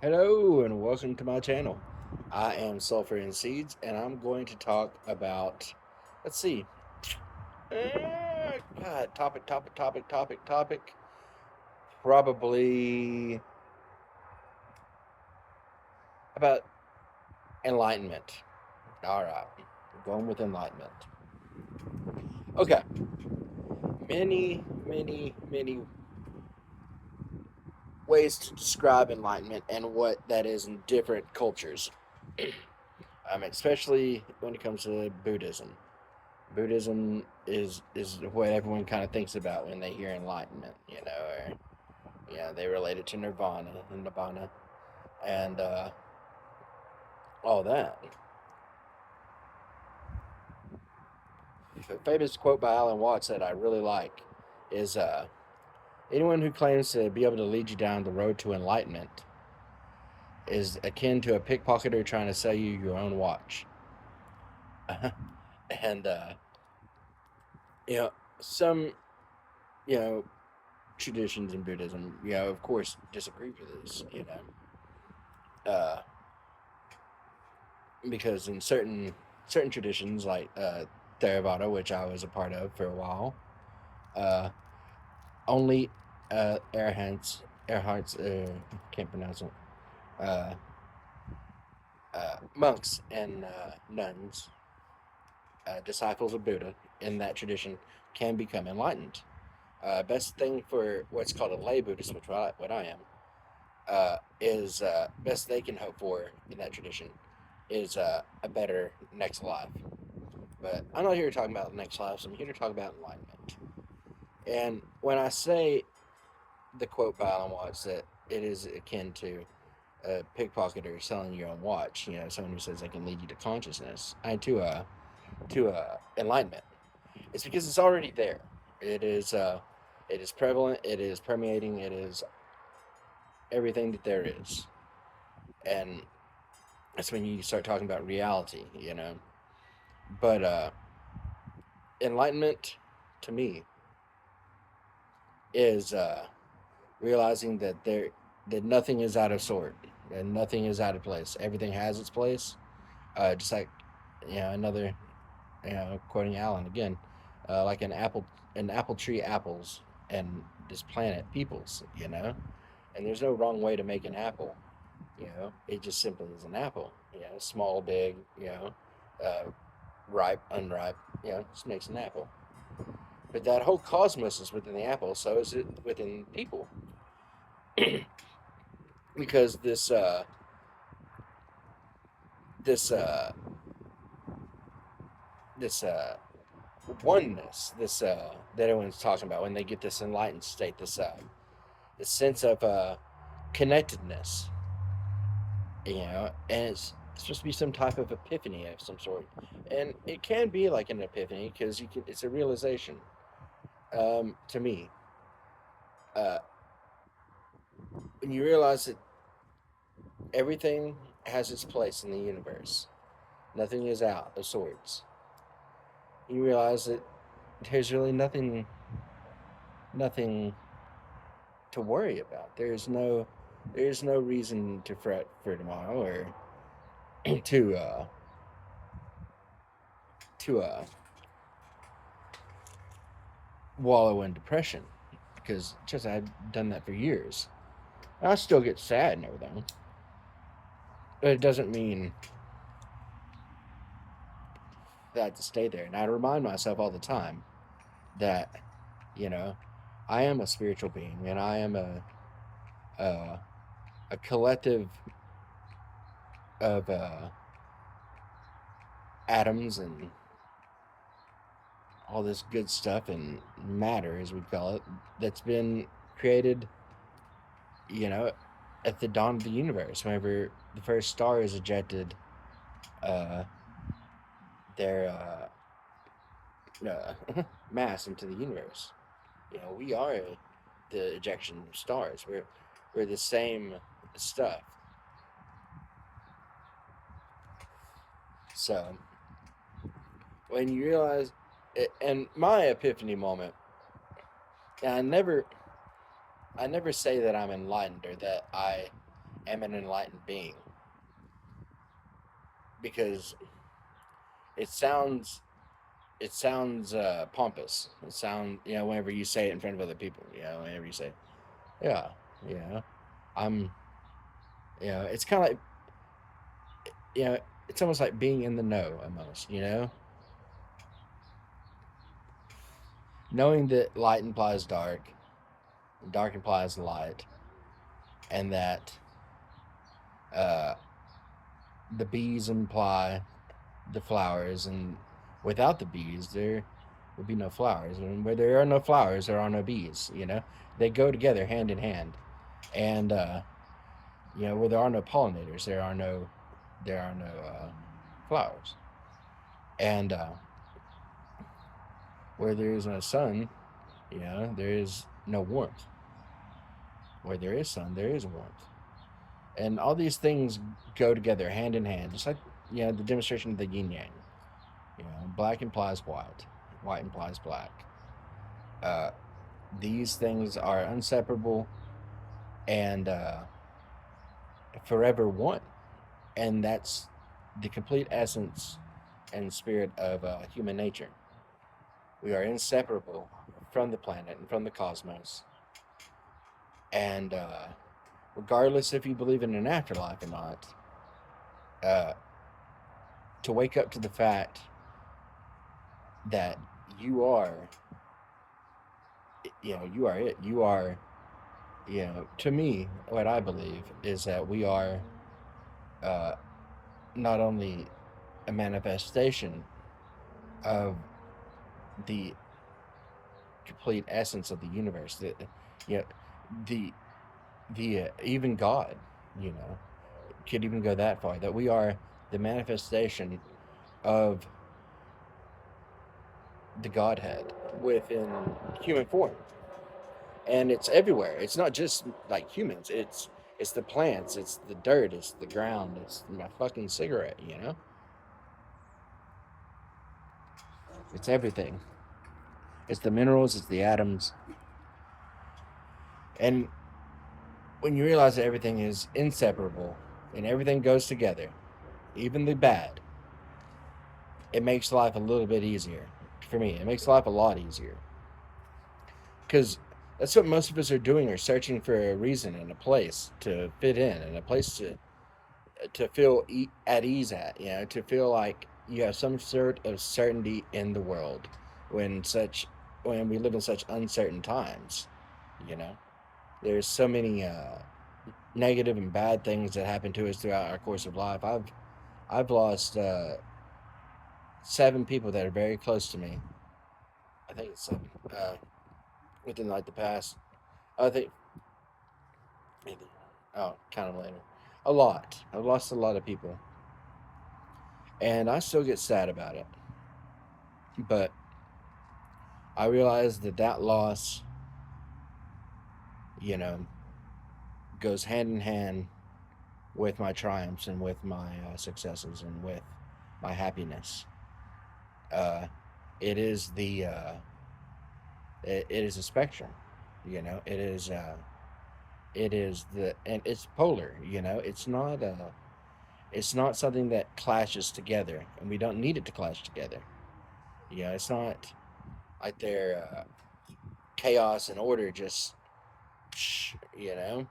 Hello and welcome to my channel. I am Sulfur and Seeds, and I'm going to talk about, let's see, God, topic. Probably about enlightenment. All right, we're going with enlightenment. Okay, many ways to describe enlightenment and what that is in different cultures. Especially when it comes to Buddhism. Buddhism is what everyone kind of thinks about when they hear enlightenment, or they relate it to nirvana and nibbana and all that. A famous quote by Alan Watts that I really like is anyone who claims to be able to lead you down the road to enlightenment is akin to a pickpocketer trying to sell you your own watch. and you know some you know traditions in Buddhism, of course, disagree with this. Uh, because in certain traditions like Theravada, which I was a part of for a while, uh, only arhants, can't pronounce it, uh, monks and nuns, disciples of Buddha in that tradition can become enlightened. Best thing for what's called a lay Buddhist, which what I am, is best they can hope for in that tradition is a better next life. But I'm not here to talk about the next lives. I'm here to talk about enlightenment. And when I say the quote by Alan Watts that it is akin to a pickpocketer selling your own watch, someone who says they can lead you to consciousness, and to enlightenment, it's because it's already there. It is prevalent. It is permeating. It is everything that there is, and that's when you start talking about reality. But enlightenment, to me, is realizing that nothing is out of sort and nothing is out of place. Everything has its place. Just like another quoting Alan again, like an apple tree apples and this planet peoples. And there's no wrong way to make an apple. It just simply is an apple. Small, big. Uh, ripe, unripe. Just makes an apple. But that whole cosmos is within the apple, so is it within people. Because this this oneness, this that everyone's talking about when they get this enlightened state, this sense of connectedness, and it's supposed to be some type of epiphany of some sort, and it can be like an epiphany because it's a realization. To me, uh, when you realize that everything has its place in the universe, nothing is out of sorts. You realize that there's really nothing to worry about. There's no reason to fret for tomorrow or to to wallow in depression because just I've done that for years. I still get sad and everything, but it doesn't mean that I have to stay there. And I remind myself all the time that you know I am a spiritual being and I am a, a collective of atoms and all this good stuff and matter, as we call it, that's been created, you know, at the dawn of the universe. Whenever the first star is ejected, uh, their mass into the universe. We are the ejection of stars. We're the same stuff. So when you realize, and my epiphany moment, and I never say that I'm enlightened or that I am an enlightened being, because it sounds pompous. It sounds, whenever you say it in front of other people, whenever you say, yeah, you know, I'm, it's kind of like, you know, it's almost like being in the know, almost, knowing that light implies dark, dark implies light, and that uh, the bees imply the flowers, and without the bees, there would be no flowers. And where there are no flowers, there are no bees. They go together hand in hand. And where there are no pollinators, there are no flowers. And where there is no sun, there is no warmth. Where there is sun, there is warmth. And all these things go together hand in hand, just like the demonstration of the yin yang. Black implies white, white implies black. Uh, these things are inseparable and forever one, and that's the complete essence and spirit of human nature. We are inseparable from the planet and from the cosmos, and regardless if you believe in an afterlife or not, uh, to wake up to the fact that you are, you are it. You are, to me, what I believe is that we are uh, not only a manifestation of the complete essence of the universe, you know, the even God, you know, could even go that far, that we are the manifestation of the Godhead within human form, and it's everywhere. It's not just like humans. It's the plants. It's the dirt. It's the ground. It's my fucking cigarette. It's everything. It's the minerals. It's the atoms. And when you realize that everything is inseparable and everything goes together, even the bad, it makes life a little bit easier. For me, it makes life a lot easier, because that's what most of us are doing, are searching for a reason and a place to fit in, and a place to feel at ease at, to feel like you have some sort of certainty in the world when such when we live in such uncertain times. you know there's so many negative and bad things that happen to us throughout our course of life. I've lost 7 people that are very close to me. I think it's 7, within like the past, I think, maybe, oh, count them later. A lot. I've lost a lot of people, and I still get sad about it. But I realize that loss, you know, goes hand in hand with my triumphs and with my successes and with my happiness. Uh, it is it is a spectrum. It is and it's polar. It's not something that clashes together, and we don't need it to clash together. It's not like they're chaos and order just, you know.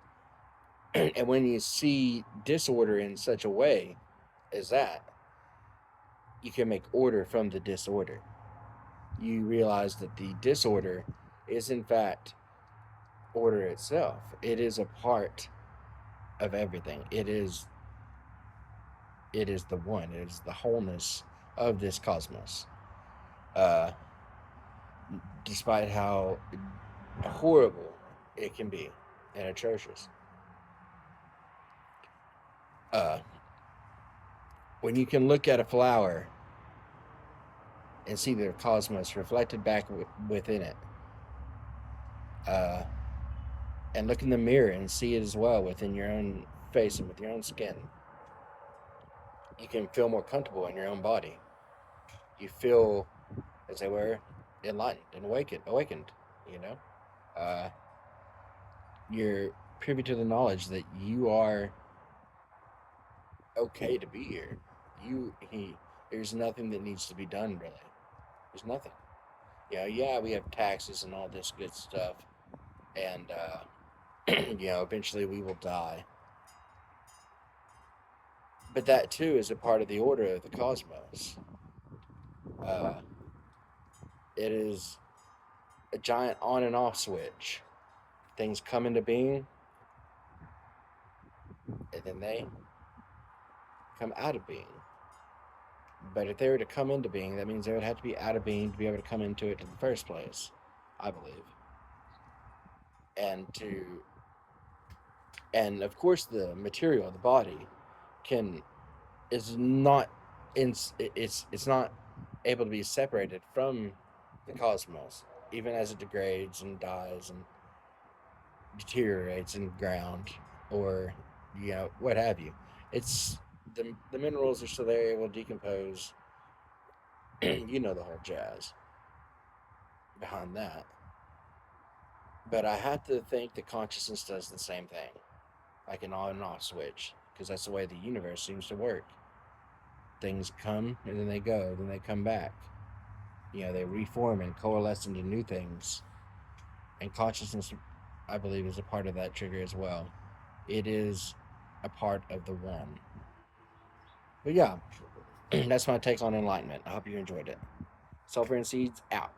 And when you see disorder in such a way as that, you can make order from the disorder. You realize that the disorder is in fact order itself. It is a part of everything. It is the one. It is the wholeness of this cosmos. Uh, Despite how horrible it can be and atrocious. Uh, when you can look at a flower and see the cosmos reflected back within it, uh, and look in the mirror and see it as well within your own face and with your own skin, you can feel more comfortable in your own body. You feel, as they were, enlightened and awakened. You know, uh, you're privy to the knowledge that you are. okay to be here. He there's nothing that needs to be done really. There's nothing. Yeah, we have taxes and all this good stuff, and eventually we will die. But that too is a part of the order of the cosmos. Uh, it is a giant on and off switch. Things come into being, and then they come out of being. But if they were to come into being, that means they would have to be out of being to be able to come into it in the first place, I believe. And to and of course the material, the body, can is not in it's not able to be separated from the cosmos, even as it degrades and dies and deteriorates in the ground, or what have you. It's the minerals are still there, able to decompose. The whole jazz behind that. But I have to think that consciousness does the same thing, like an on and off switch, because that's the way the universe seems to work. Things come and then they go, then they come back. They reform and coalesce into new things. And consciousness, I believe, is a part of that trigger as well. It is a part of the one. But yeah, that's my take on enlightenment. I hope you enjoyed it. Sulfur and Seeds out.